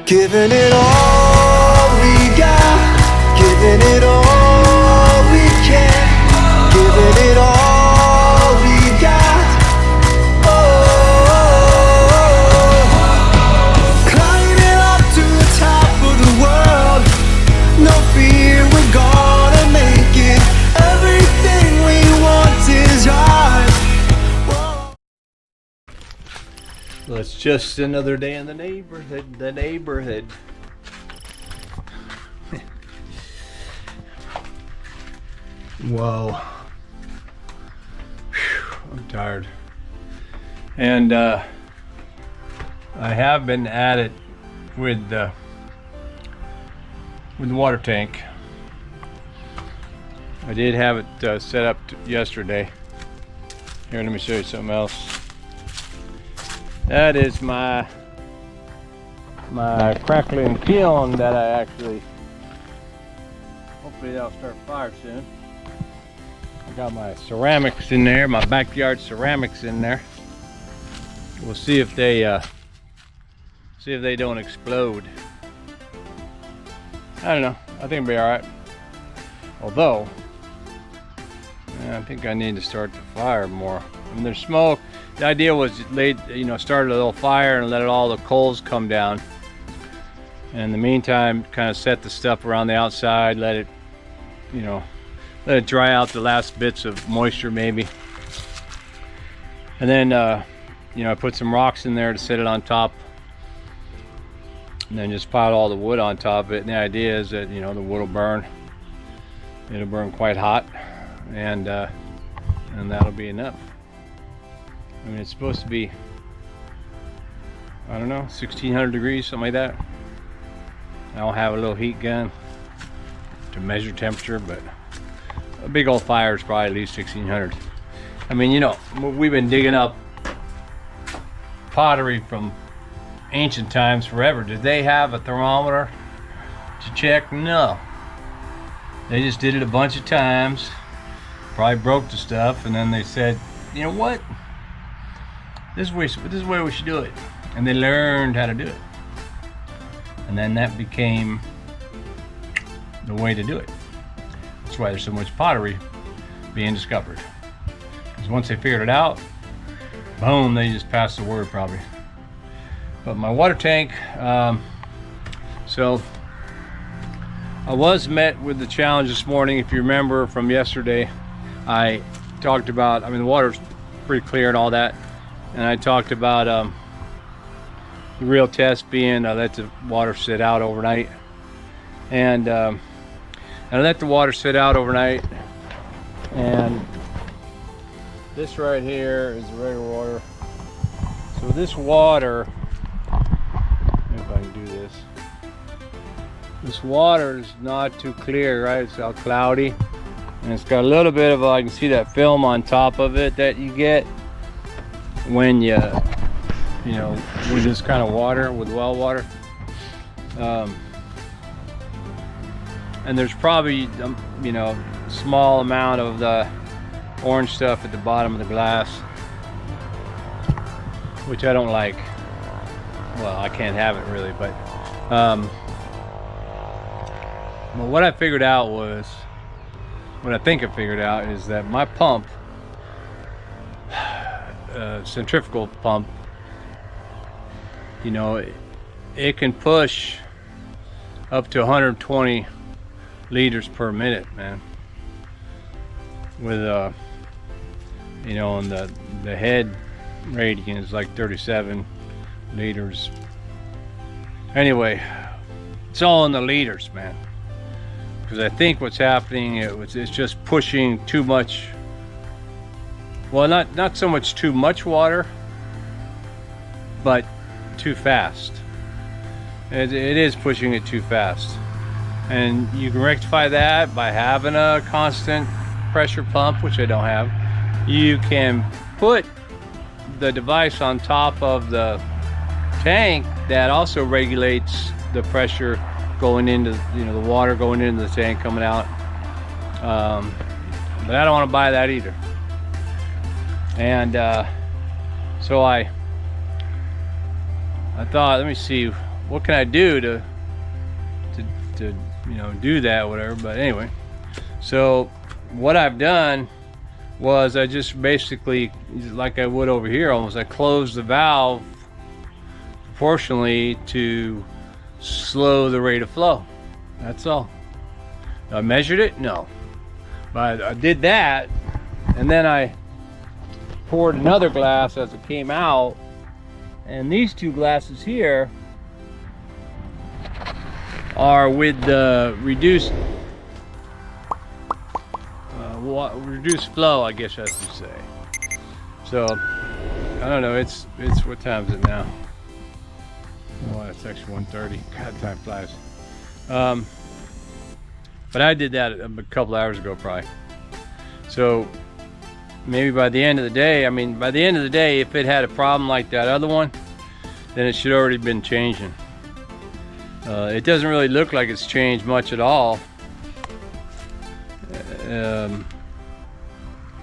Giving it all we got, giving it all we can, giving it all we got. Oh, climbing up to the top of the world, no fear, we're gonna make it. Everything we want is ours. Whoa. Well, it's just another day in the neighborhood. Whoa. Whew, I'm tired. And I have been at it with the water tank. I did have it set up yesterday. Here, let me show you something else. That is my crackling kiln that I actually, hopefully that'll start fire soon. I got my ceramics in there, my backyard ceramics in there. We'll see if they don't explode. I don't know. I think it'll be all right. Although, I think I need to start the fire more. I mean, there's smoke. The idea was start a little fire and let all the coals come down. And in the meantime, kind of set the stuff around the outside, let it dry out the last bits of moisture maybe. And then, I put some rocks in there to set it on top. And then just pile all the wood on top of it. And the idea is that, the wood will burn. It'll burn quite hot. And that'll be enough. I mean, it's supposed to be, I don't know, 1600 degrees, something like that. I'll have a little heat gun to measure temperature, but a big old fire is probably at least 1600. I mean, we've been digging up pottery from ancient times forever. Did they have a thermometer to check? No. They just did it a bunch of times, probably broke the stuff, and then they said, you know what? This is the way we should do it. And they learned how to do it. And then that became the way to do it. That's why there's so much pottery being discovered. Because once they figured it out, boom, they just passed the word probably. But my water tank, so I was met with the challenge this morning. If you remember from yesterday, I talked about, the water's pretty clear and all that. And I talked about the real test being let the water sit out overnight. And I let the water sit out overnight. And this right here is the regular water. So this water, if I can do this. This water is not too clear, right? It's all cloudy. And it's got a little bit of, I can see that film on top of it that you get when with this kind of water, with well water. And there's probably small amount of the orange stuff at the bottom of the glass, which I don't like. Well, I can't have it really, but what I figured out was, what I think I figured out is that my pump, centrifugal pump, it can push up to 120 liters per minute, man. With and the head rating is like 37 liters. Anyway, it's all in the liters, man. Because I think what's happening, it's just pushing too much. Well, not so much too much water, but too fast. It is pushing it too fast. And you can rectify that by having a constant pressure pump, which I don't have. You can put the device on top of the tank that also regulates the pressure going into, the water going into the tank, coming out. But I don't want to buy that either. And so I thought, let me see what can I do to you know, do that, whatever. But anyway, so what I've done was I just basically, like I would over here almost, I closed the valve proportionally to slow the rate of flow. That's all. I measured it? No. But I did that, and then I poured another glass as it came out, and these two glasses here are with the reduced flow, I guess I should say. So I don't know, it's what time is it now? Oh, it's actually 1:30. God, time flies. But I did that a couple hours ago probably. So maybe by the end of the day, I mean, by the end of the day, if it had a problem like that other one, then it should already been changing. It doesn't really look like it's changed much at all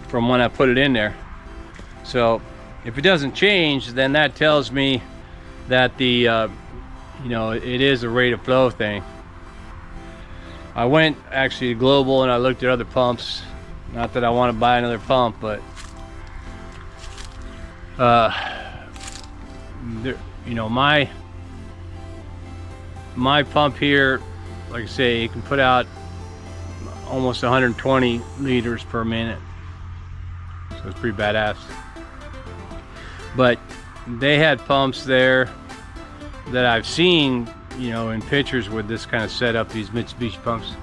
from when I put it in there. So if it doesn't change, then that tells me that the you know, it is a rate of flow thing. I went actually to Global and I looked at other pumps. Not that I want to buy another pump, but you know, my pump here, like I say, it can put out almost 120 liters per minute, so it's pretty badass. But they had pumps there that I've seen, you know, in pictures with this kind of setup, these Mitsubishi pumps,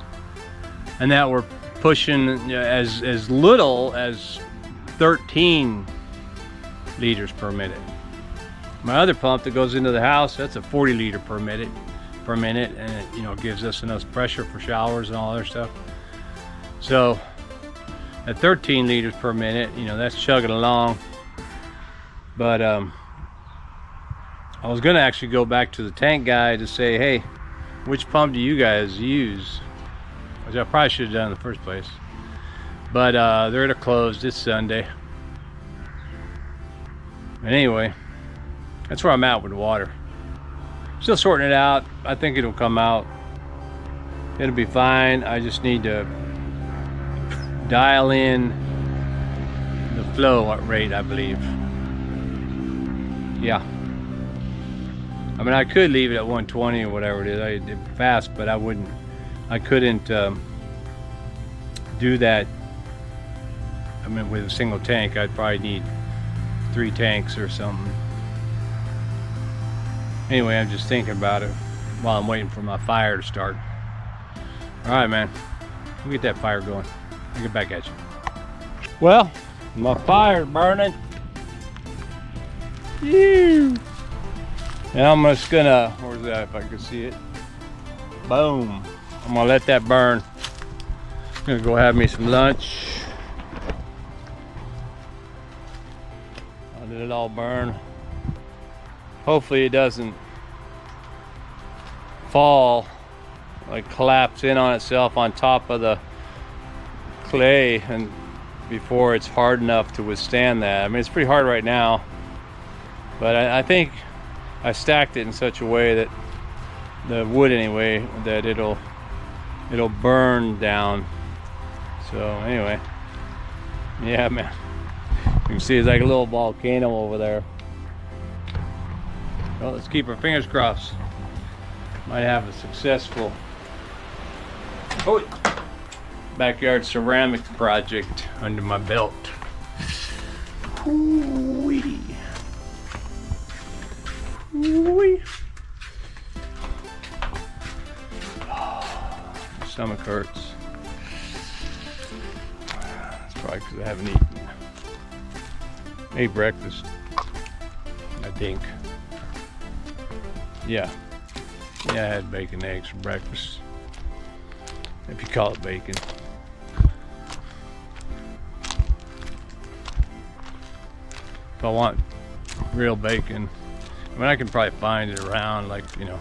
and that were pushing as little as 13 liters per minute. My other pump that goes into the house, that's a 40 liter per minute, and it, you know, gives us enough pressure for showers and all other stuff. So at 13 liters per minute, you know, that's chugging along. But I was gonna actually go back to the tank guy to say, hey, which pump do you guys use? Which I probably should have done in the first place. But they're closed. It's Sunday. And anyway, that's where I'm at with the water. Still sorting it out. I think it'll come out. It'll be fine. I just need to dial in the flow rate, I believe. Yeah. I mean, I could leave it at 120 or whatever it is. I did fast, but I wouldn't. I couldn't do that. I mean, with a single tank, I'd probably need 3 tanks or something. Anyway, I'm just thinking about it while I'm waiting for my fire to start. All right, man. We'll get that fire going. I'll get back at you. Well, my fire's burning. Ew. And I'm just gonna, where's that if I can see it? Boom. I'm gonna let that burn. I'm gonna go have me some lunch. I'll let it all burn. Hopefully it doesn't fall, like collapse in on itself on top of the clay and before it's hard enough to withstand that. I mean, it's pretty hard right now, but I think I stacked it in such a way that the wood anyway, that it'll burn down. So anyway, yeah, man, you can see it's like a little volcano over there. Well, let's keep our fingers crossed. Might have a successful backyard ceramics project under my belt. Ooh-wee. Ooh-wee. Oh, my stomach hurts. That's probably because I haven't ate breakfast, I think. Yeah, I had bacon and eggs for breakfast, if you call it bacon. If I want real bacon, I mean, I can probably find it around, like, you know,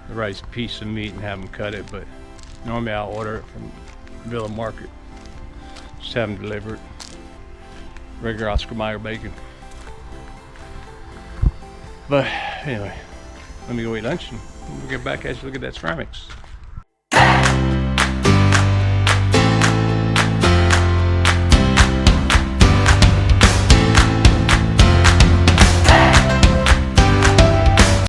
the right piece of meat and have them cut it, but normally I'll order it from Villa Market. Just have them delivered. Regular Oscar Mayer bacon. But anyway, let me go eat lunch and we'll get back as you look at that ceramics.